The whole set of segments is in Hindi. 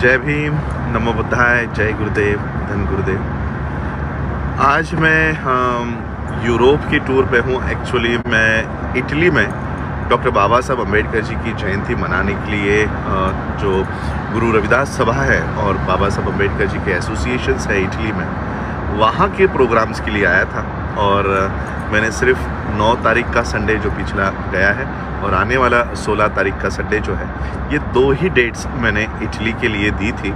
जय भीम, नमो बुद्धाय, जय गुरुदेव, धन गुरुदेव। आज मैं यूरोप की टूर पे हूँ। एक्चुअली मैं इटली में डॉक्टर बाबा साहब अम्बेडकर जी की जयंती मनाने के लिए जो गुरु रविदास सभा है और बाबा साहब अम्बेडकर जी के एसोसिएशंस है इटली में, वहाँ के प्रोग्राम्स के लिए आया था। और मैंने सिर्फ 9 तारीख का संडे जो पिछला गया है और आने वाला 16 तारीख का संडे जो है, ये 2 ही डेट्स मैंने इटली के लिए दी थी।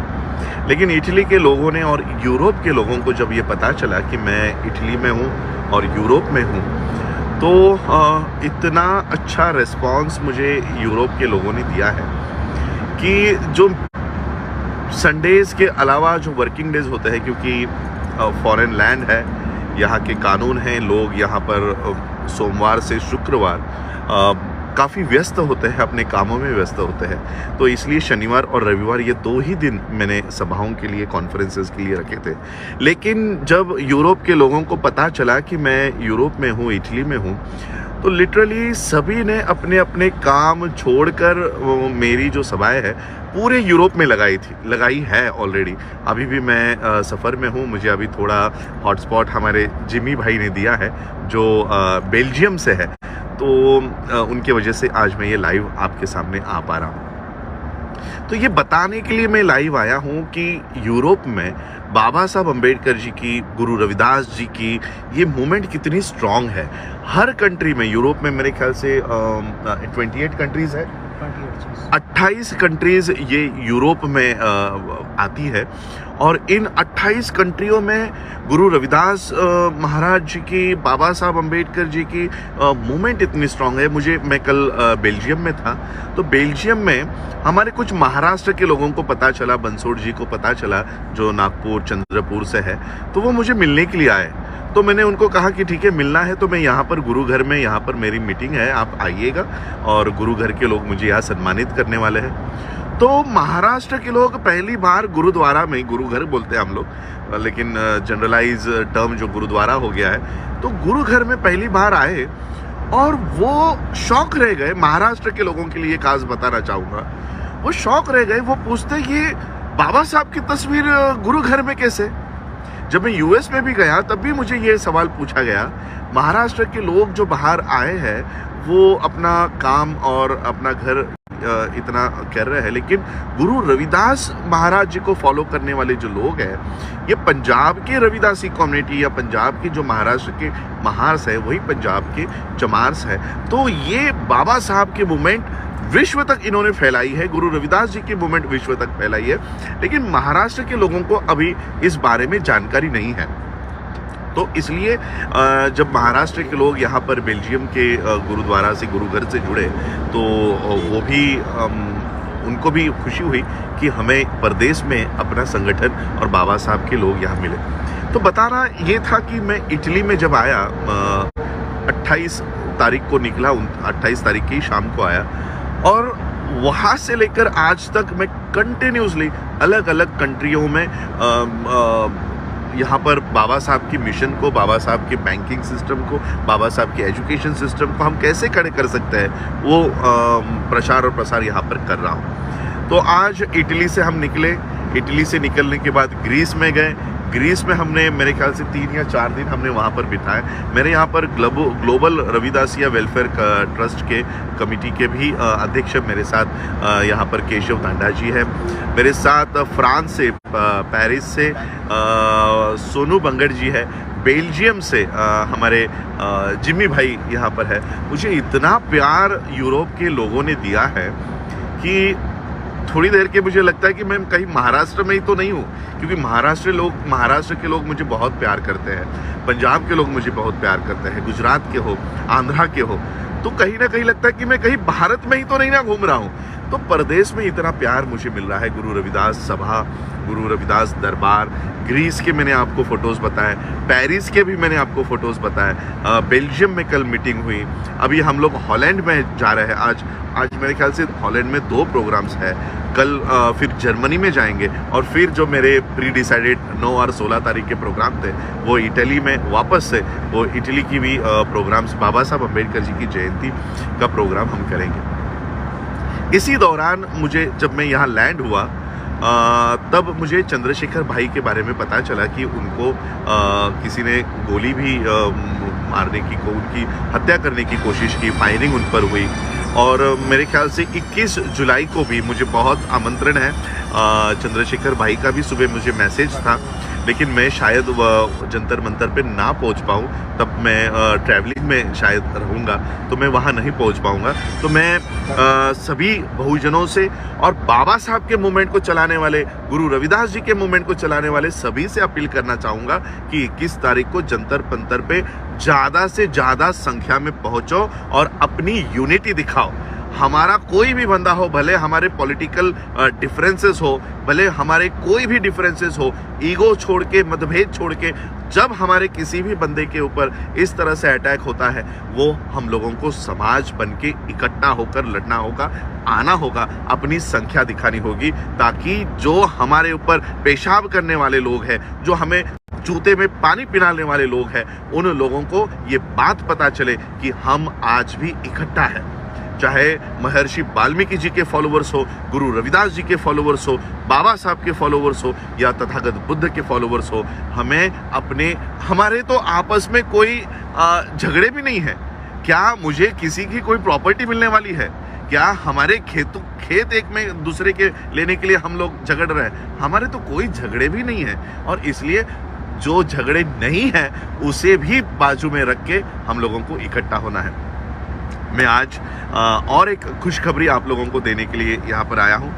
लेकिन इटली के लोगों ने और यूरोप के लोगों को जब ये पता चला कि मैं इटली में हूँ और यूरोप में हूँ, तो इतना अच्छा रिस्पांस मुझे यूरोप के लोगों ने दिया है कि जो संडेज़ के अलावा जो वर्किंग डेज होते हैं, क्योंकि फॉरेन लैंड है, यहाँ के कानून हैं, लोग यहाँ पर सोमवार से शुक्रवार काफ़ी व्यस्त होते हैं, अपने कामों में व्यस्त होते हैं। तो इसलिए शनिवार और रविवार ये 2 ही दिन मैंने सभाओं के लिए, कॉन्फ्रेंसेस के लिए रखे थे। लेकिन जब यूरोप के लोगों को पता चला कि मैं यूरोप में हूँ, इटली में हूँ, तो लिटरली सभी ने अपने अपने काम छोड़कर मेरी जो सभाएं है पूरे यूरोप में लगाई है ऑलरेडी। अभी भी मैं सफ़र में हूँ। मुझे अभी थोड़ा हॉटस्पॉट हमारे जिमी भाई ने दिया है जो बेल्जियम से है, तो उनके वजह से आज मैं ये लाइव आपके सामने आ पा रहा हूँ। तो ये बताने के लिए मैं लाइव आया हूँ कि यूरोप में बाबा साहब अम्बेडकर जी की, गुरु रविदास जी की ये मूवमेंट कितनी स्ट्रांग है। हर कंट्री में, यूरोप में मेरे ख्याल से 28 कंट्रीज़ है, 28 कंट्रीज़ ये यूरोप में आती है। और इन 28 कंट्रियों में गुरु रविदास महाराज जी की, बाबा साहब अम्बेडकर जी की मूवमेंट इतनी स्ट्रांग है। मैं कल बेल्जियम में था, तो बेल्जियम में हमारे कुछ महाराष्ट्र के लोगों को पता चला, बंसोड़ जी को पता चला जो नागपुर चंद्रपुर से है, तो वो मुझे मिलने के लिए आए। तो मैंने उनको कहा कि ठीक है, मिलना है तो मैं यहाँ पर गुरु घर में, यहाँ पर मेरी मीटिंग है, आप आइएगा। और गुरु घर के लोग मुझे यहाँ सम्मानित करने वाले हैं। तो महाराष्ट्र के लोग पहली बार गुरुद्वारा में, गुरु घर बोलते हैं हम लोग, लेकिन जनरलाइज टर्म जो गुरुद्वारा हो गया है, तो गुरु घर में पहली बार आए और वो शौक रह गए। महाराष्ट्र के लोगों के लिए खास बताना चाहूँगा, वो शौक रह गए। वो पूछते ये बाबा साहब की तस्वीर गुरु घर में कैसे? जब मैं यूएस में भी गया तब भी मुझे ये सवाल पूछा गया। महाराष्ट्र के लोग जो बाहर आए हैं वो अपना काम और अपना घर इतना कर रहे हैं, लेकिन गुरु रविदास महाराज जी को फॉलो करने वाले जो लोग हैं, ये पंजाब के रविदासी कम्युनिटी या पंजाब के जो महाराष्ट्र के महार्स है, वही पंजाब के चमार्स है। तो ये बाबा साहब के मूवमेंट विश्व तक इन्होंने फैलाई है, गुरु रविदास जी की मूवमेंट विश्व तक फैलाई है। लेकिन महाराष्ट्र के लोगों को अभी इस बारे में जानकारी नहीं है। तो इसलिए जब महाराष्ट्र के लोग यहाँ पर बेल्जियम के गुरुद्वारा से, गुरु घर से जुड़े, तो वो भी उनको भी खुशी हुई कि हमें प्रदेश में अपना संगठन और बाबा साहब के लोग यहाँ मिले। तो बताना ये था कि मैं इटली में जब आया, 28 तारीख को निकला, 28 तारीख की शाम को आया, और वहाँ से लेकर आज तक मैं कंटिन्यूसली अलग अलग कंट्रियों में यहाँ पर बाबा साहब की मिशन को, बाबा साहब के बैंकिंग सिस्टम को, बाबा साहब के एजुकेशन सिस्टम को हम कैसे खड़े कर सकते हैं, वो प्रचार और प्रसार यहाँ पर कर रहा हूँ। तो आज इटली से हम निकले। इटली से निकलने के बाद ग्रीस में गए। ग्रीस में हमने मेरे ख्याल से 3 या 4 दिन हमने वहाँ पर बिताए। मेरे यहाँ पर ग्लोबल रविदासिया वेलफेयर ट्रस्ट के कमेटी के भी अध्यक्ष मेरे साथ यहाँ पर केशव धांडा जी है। मेरे साथ फ्रांस से, पेरिस से सोनू बंगड़ जी है। बेल्जियम से हमारे जिमी भाई यहाँ पर है। मुझे इतना प्यार यूरोप के लोगों ने दिया है कि थोड़ी देर के मुझे लगता है कि मैं कहीं महाराष्ट्र में ही तो नहीं हूँ, क्योंकि महाराष्ट्र के लोग मुझे बहुत प्यार करते हैं, पंजाब के लोग मुझे बहुत प्यार करते हैं, गुजरात के हो, आंध्रा के हो, तो कहीं ना कहीं लगता है कि मैं कहीं भारत में ही तो नहीं ना घूम रहा हूँ। तो प्रदेश में इतना प्यार मुझे मिल रहा है। गुरु रविदास सभा, गुरु रविदास दरबार, ग्रीस के मैंने आपको फ़ोटोज़ बताए, पेरिस के भी मैंने आपको फ़ोटोज़ बताए, बेल्जियम में कल मीटिंग हुई, अभी हम लोग हॉलैंड में जा रहे हैं। आज मेरे ख्याल से हॉलैंड में 2 प्रोग्राम्स है। कल फिर जर्मनी में जाएंगे, और फिर जो मेरे प्री डिसाइडेड 9 और 16 तारीख के प्रोग्राम थे वो इटली में वापस से, वो इटली की भी प्रोग्राम्स, बाबा साहब अम्बेडकर जी की जयंती का प्रोग्राम हम करेंगे। इसी दौरान मुझे, जब मैं यहाँ लैंड हुआ, तब मुझे चंद्रशेखर भाई के बारे में पता चला कि उनको किसी ने गोली भी मारने की उनकी हत्या करने की कोशिश की, फायरिंग उन पर हुई। और मेरे ख्याल से 21 जुलाई को भी मुझे बहुत आमंत्रण है, चंद्रशेखर भाई का भी सुबह मुझे मैसेज था, लेकिन मैं शायद जंतर मंतर पे ना पहुंच पाऊँ, तब मैं ट्रैवलिंग में शायद रहूँगा, तो मैं वहाँ नहीं पहुंच पाऊँगा। तो मैं सभी बहुजनों से और बाबा साहब के मूवमेंट को चलाने वाले, गुरु रविदास जी के मूवमेंट को चलाने वाले सभी से अपील करना चाहूँगा कि 21 तारीख को जंतर मंतर पे ज़्यादा से ज़्यादा संख्या में पहुँचो और अपनी यूनिटी दिखाओ। हमारा कोई भी बंदा हो, भले हमारे पॉलिटिकल डिफरेंसेस हो, भले हमारे कोई भी डिफरेंसेस हो, ईगो छोड़ के, मतभेद छोड़ के, जब हमारे किसी भी बंदे के ऊपर इस तरह से अटैक होता है, वो हम लोगों को समाज बन के इकट्ठा होकर लड़ना होगा, आना होगा, अपनी संख्या दिखानी होगी, ताकि जो हमारे ऊपर पेशाब करने वाले लोग हैं, जो हमें जूते में पानी पिलाने वाले लोग हैं, उन लोगों को ये बात पता चले कि हम आज भी इकट्ठा हैं। चाहे महर्षि वाल्मीकि जी के फॉलोवर्स हो, गुरु रविदास जी के फॉलोवर्स हो, बाबा साहब के फॉलोवर्स हो, या तथागत बुद्ध के फॉलोवर्स हो, हमारे तो आपस में कोई झगड़े भी नहीं है। क्या मुझे किसी की कोई प्रॉपर्टी मिलने वाली है? क्या हमारे खेत एक में दूसरे के लेने के लिए हम लोग झगड़ रहे हैं? हमारे तो कोई झगड़े भी नहीं है, और इसलिए जो झगड़े नहीं है उसे भी बाजू में रख के हम लोगों को इकट्ठा होना है। मैं आज और एक खुशखबरी आप लोगों को देने के लिए यहाँ पर आया हूँ।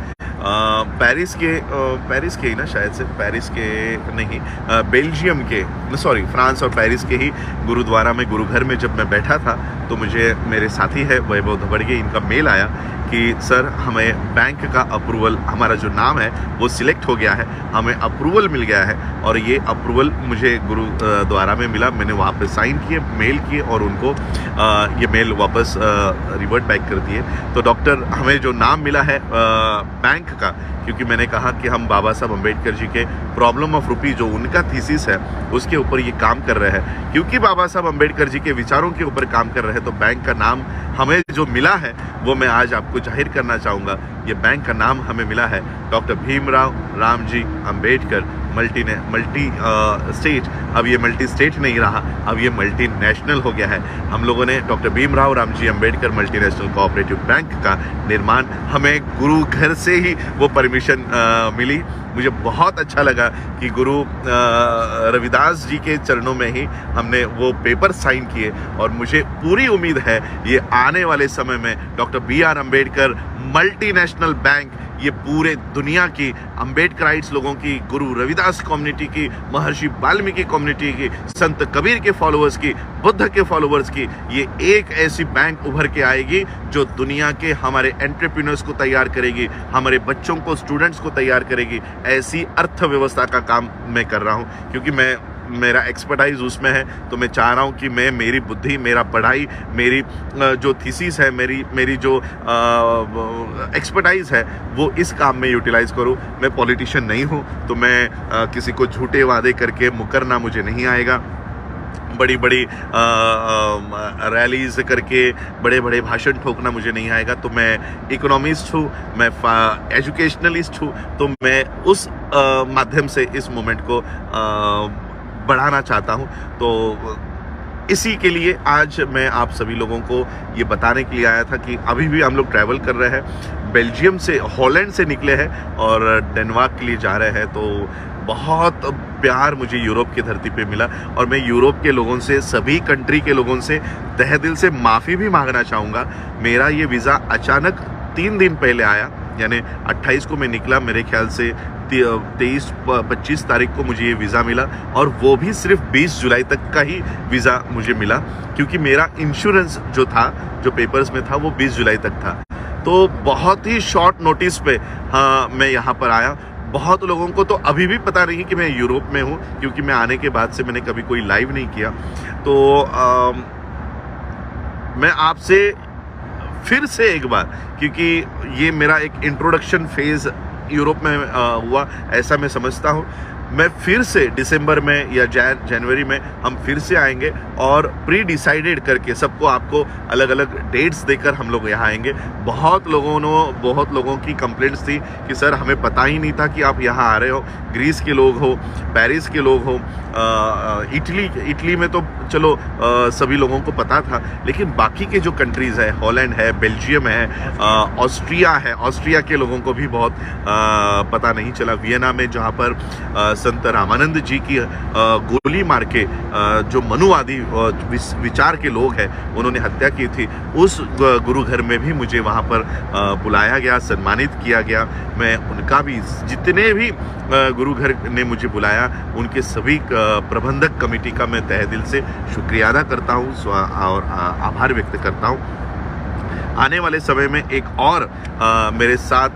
पेरिस के ही ना, शायद से पेरिस के नहीं, बेल्जियम के, सॉरी, फ्रांस और पेरिस के ही गुरुद्वारा में, गुरुघर में जब मैं बैठा था, तो मुझे मेरे साथी है वैभव धबड़गे, इनका मेल आया कि सर हमें बैंक का अप्रूवल, हमारा जो नाम है वो सिलेक्ट हो गया है, हमें अप्रूवल मिल गया है। और ये अप्रूवल मुझे गुरुद्वारा में मिला, मैंने वहाँ पे साइन किए, मेल किए, और उनको ये मेल वापस रिवर्ट बैक कर दिए। तो डॉक्टर, हमें जो नाम मिला है बैंक का, क्योंकि मैंने कहा कि हम बाबा साहब अम्बेडकर जी के प्रॉब्लम ऑफ रूपी, जो उनका थीसिस है, उसके ऊपर ये काम कर रहे हैं, क्योंकि बाबा साहब अम्बेडकर जी के विचारों के ऊपर काम कर रहे हैं, तो बैंक का नाम हमें जो मिला है वो मैं आज आपको जाहिर करना चाहूँगा। ये बैंक का नाम हमें मिला है doctor Bhimrao Ramji Ambedkar multi state. अब ये मल्टी स्टेट नहीं रहा, अब ये मल्टी नेशनल हो गया है। हम लोगों ने doctor Bhimrao Ramji Ambedkar multinational cooperative bank का निर्माण, हमें गुरु घर से ही वो परमिशन मिली। मुझे बहुत अच्छा लगा कि गुरु रविदास जी के चरणों में ही हमने वो पेपर साइन किए, और मुझे पूरी उम्मीद है ये आने वाले समय में doctor BR Ambedkar multinational bank ये पूरे दुनिया की अम्बेडकराइट्स लोगों की, गुरु रविदास कम्युनिटी की, महर्षि वाल्मीकि कम्युनिटी की, संत कबीर के फॉलोअर्स की, बुद्ध के फॉलोअर्स की, ये एक ऐसी बैंक उभर के आएगी जो दुनिया के हमारे एंटरप्रेन्योर्स को तैयार करेगी, हमारे बच्चों को, स्टूडेंट्स को तैयार करेगी। ऐसी अर्थव्यवस्था का काम मैं कर रहा हूँ, क्योंकि मेरा एक्सपर्टाइज उसमें है। तो मैं चाह रहा हूँ कि मेरी बुद्धि, मेरा पढ़ाई, मेरी जो थीसिस है, मेरी जो एक्सपर्टाइज है, वो इस काम में यूटिलाइज करूँ। मैं पॉलिटिशियन नहीं हूँ, तो मैं किसी को झूठे वादे करके मुकरना मुझे नहीं आएगा। बड़ी बड़ी रैलीज करके बड़े बड़े भाषण ठोकना मुझे नहीं आएगा। तो मैं इकोनॉमिस्ट हूँ, मैं एजुकेशनलिस्ट हूँ, तो मैं उस माध्यम से इस मूवमेंट को बढ़ाना चाहता हूँ। तो इसी के लिए आज मैं आप सभी लोगों को ये बताने के लिए आया था कि अभी भी हम लोग ट्रैवल कर रहे हैं, बेल्जियम से, हॉलैंड से निकले हैं और डेनमार्क के लिए जा रहे हैं। तो बहुत प्यार मुझे यूरोप की धरती पे मिला, और मैं यूरोप के लोगों से, सभी कंट्री के लोगों से तहे दिल से माफ़ी भी मांगना चाहूँगा। मेरा ये वीज़ा अचानक 3 दिन पहले आया, यानी 28 को मैं निकला, मेरे ख्याल से 23-25 तारीख को मुझे ये वीज़ा मिला, और वो भी सिर्फ 20 जुलाई तक का ही वीज़ा मुझे मिला, क्योंकि मेरा इंश्योरेंस जो था, जो पेपर्स में था, वो 20 जुलाई तक था। तो बहुत ही शॉर्ट नोटिस पे मैं यहाँ पर आया। बहुत लोगों को तो अभी भी पता नहीं कि मैं यूरोप में हूँ, क्योंकि मैं आने के बाद से मैंने कभी कोई लाइव नहीं किया। तो मैं आपसे फिर से एक बार, क्योंकि ये मेरा एक इंट्रोडक्शन फेज़ यूरोप में हुआ, ऐसा मैं समझता हूँ, मैं फिर से दिसंबर में या जनवरी में हम फिर से आएंगे और प्री डिसाइडेड करके सबको आपको अलग अलग डेट्स देकर हम लोग यहाँ आएंगे। बहुत लोगों की कंप्लेंट्स थी कि सर हमें पता ही नहीं था कि आप यहाँ आ रहे हो। ग्रीस के लोग हो, पेरिस के लोग हो, इटली में तो चलो सभी लोगों को पता था, लेकिन बाकी के जो कंट्रीज़ है, हॉलैंड है, बेल्जियम है, ऑस्ट्रिया के लोगों को भी बहुत पता नहीं चला। वियना में जहाँ पर संत रामानंद जी की गोली मार के जो मनुवादी विचार के लोग हैं उन्होंने हत्या की थी, उस गुरु घर में भी मुझे वहाँ पर बुलाया गया, सम्मानित किया गया। मैं उनका भी, जितने भी गुरु घर ने मुझे बुलाया उनके सभी प्रबंधक कमेटी का मैं तहे दिल से शुक्रिया अदा करता हूँ और आभार व्यक्त करता हूँ। आने वाले समय में एक और मेरे साथ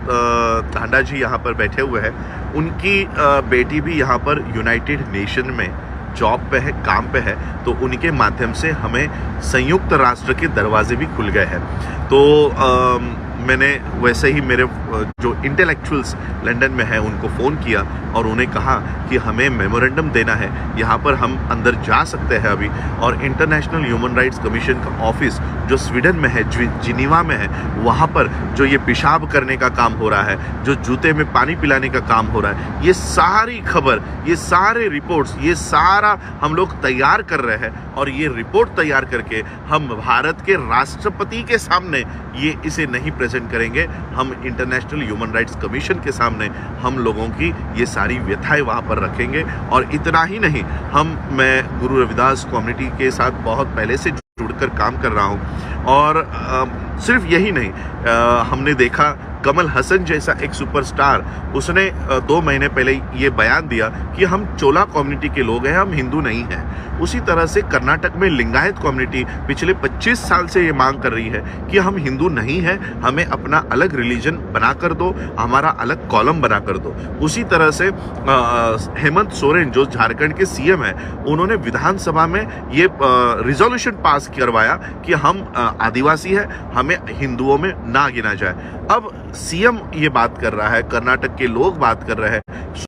ढांडा जी यहाँ पर बैठे हुए हैं, उनकी बेटी भी यहाँ पर यूनाइटेड नेशन में जॉब पे है, काम पे है, तो उनके माध्यम से हमें संयुक्त राष्ट्र के दरवाजे भी खुल गए हैं। तो मैंने वैसे ही मेरे जो इंटेलेक्चुअल्स लंदन में हैं उनको फ़ोन किया और उन्हें कहा कि हमें मेमोरेंडम देना है, यहाँ पर हम अंदर जा सकते हैं अभी। और इंटरनेशनल ह्यूमन राइट्स कमीशन का ऑफिस जो स्वीडन में है, जिनीवा में है, वहाँ पर जो ये पेशाब करने का काम हो रहा है, जो जूते में पानी पिलाने का काम हो रहा है, ये सारी खबर, ये सारे रिपोर्ट्स, ये सारा हम लोग तैयार कर रहे हैं। और ये रिपोर्ट तैयार करके हम भारत के राष्ट्रपति के सामने ये इसे नहीं प्रेजेंट करेंगे, हम इंटरनेशनल ह्यूमन राइट्स कमीशन के सामने हम लोगों की ये सारी व्यथाएं वहाँ पर रखेंगे। और इतना ही नहीं, मैं गुरु रविदास कम्युनिटी के साथ बहुत पहले से जुड़कर काम कर रहा हूँ। और सिर्फ यही नहीं, हमने देखा कमल हसन जैसा एक सुपरस्टार, उसने 2 महीने पहले ये बयान दिया कि हम चोला कम्युनिटी के लोग हैं, हम हिंदू नहीं हैं। उसी तरह से कर्नाटक में लिंगायत कम्युनिटी पिछले 25 साल से ये मांग कर रही है कि हम हिंदू नहीं हैं, हमें अपना अलग रिलीजन बना कर दो, हमारा अलग कॉलम बना कर दो। उसी तरह से हेमंत सोरेन जो झारखंड के सीएम है, उन्होंने विधानसभा में ये रिजोल्यूशन पास करवाया कि हम आदिवासी हैं, हमें हिंदुओं में ना गिना जाए। अब सीएम ये बात कर रहा है, कर्नाटक के लोग बात कर रहे हैं,